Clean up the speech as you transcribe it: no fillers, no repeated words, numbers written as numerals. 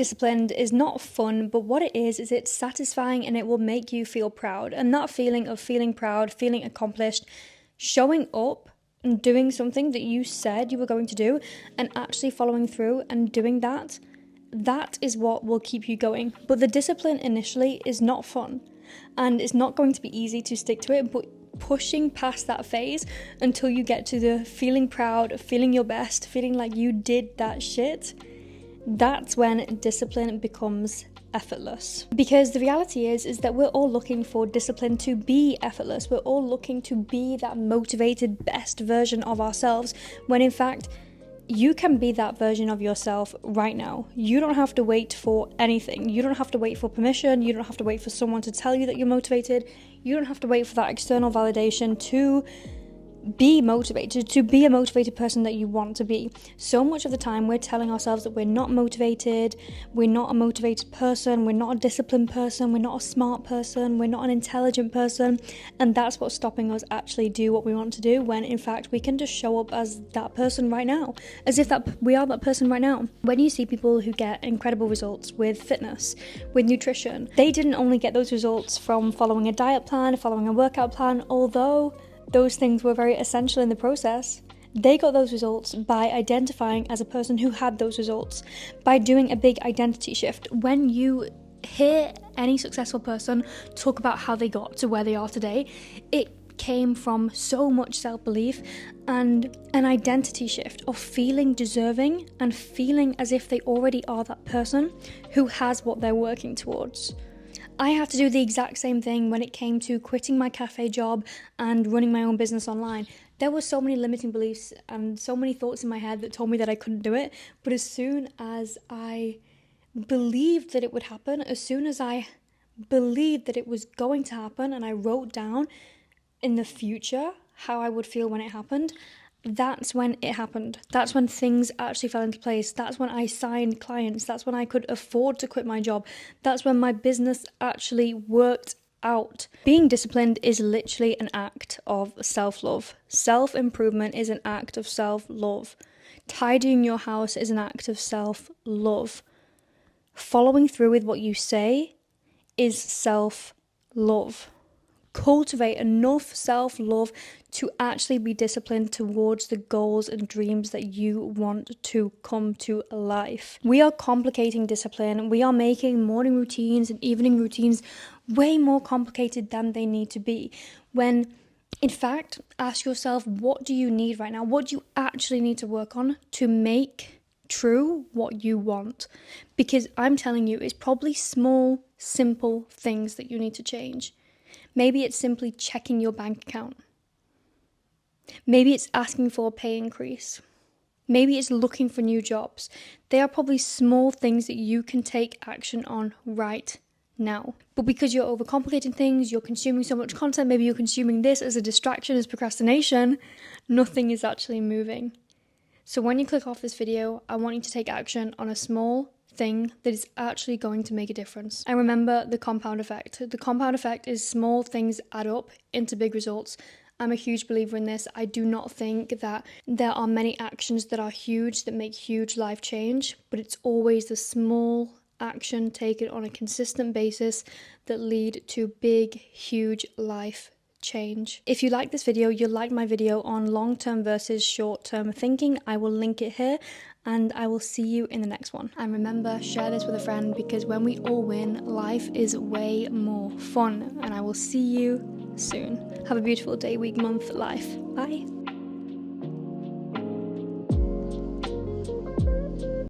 disciplined is not fun, but what it is it's satisfying and it will make you feel proud. And that feeling of feeling proud, feeling accomplished, showing up and doing something that you said you were going to do and actually following through and doing that is what will keep you going. But the discipline initially is not fun and it's not going to be easy to stick to it, but pushing past that phase until you get to the feeling proud, feeling your best, feeling like you did that shit, that's when discipline becomes effortless. Because the reality is that we're all looking for discipline to be effortless. We're all looking to be that motivated best version of ourselves, when in fact you can be that version of yourself right now. You don't have to wait for anything. You don't have to wait for permission. You don't have to wait for someone to tell you that you're motivated. You don't have to wait for that external validation to be motivated, to be a motivated person that you want to be. So much of the time we're telling ourselves that we're not motivated, we're not a motivated person, we're not a disciplined person, we're not a smart person, we're not an intelligent person, and that's what's stopping us actually do what we want to do, when in fact we can just show up as that person right now, as if that we are that person right now. When you see people who get incredible results with fitness, with nutrition, they didn't only get those results from following a diet plan, following a workout plan, although those things were very essential in the process. They got those results by identifying as a person who had those results, by doing a big identity shift. When you hear any successful person talk about how they got to where they are today, it came from so much self-belief and an identity shift of feeling deserving and feeling as if they already are that person who has what they're working towards. I had to do the exact same thing when it came to quitting my cafe job and running my own business online. There were so many limiting beliefs and so many thoughts in my head that told me that I couldn't do it. But as soon as I believed that it would happen, as soon as I believed that it was going to happen, and I wrote down in the future how I would feel when it happened, that's when it happened. That's when things actually fell into place. That's when I signed clients. That's when I could afford to quit my job. That's when my business actually worked out. Being disciplined is literally an act of self-love. Self-improvement is an act of self-love. Tidying your house is an act of self-love. Following through with what you say is self-love. Cultivate enough self-love to actually be disciplined towards the goals and dreams that you want to come to life. We are complicating discipline. We are making morning routines and evening routines way more complicated than they need to be. When, in fact, ask yourself, what do you need right now? What do you actually need to work on to make true what you want? Because I'm telling you, it's probably small, simple things that you need to change. Maybe it's simply checking your bank account. Maybe it's asking for a pay increase. Maybe it's looking for new jobs. They are probably small things that you can take action on right now. But because you're overcomplicating things, you're consuming so much content, maybe you're consuming this as a distraction, as procrastination, nothing is actually moving. So when you click off this video, I want you to take action on a small thing that is actually going to make a difference. And remember the compound effect. The compound effect is small things add up into big results. I'm a huge believer in this. I do not think that there are many actions that are huge, that make huge life change, but it's always the small action taken on a consistent basis that lead to big, huge life change. If you like this video, you'll like my video on long-term versus short-term thinking. I will link it here, and I will see you in the next one. And remember, share this with a friend, because when we all win, life is way more fun. And I will see you soon. Have a beautiful day, week, month, life. Bye.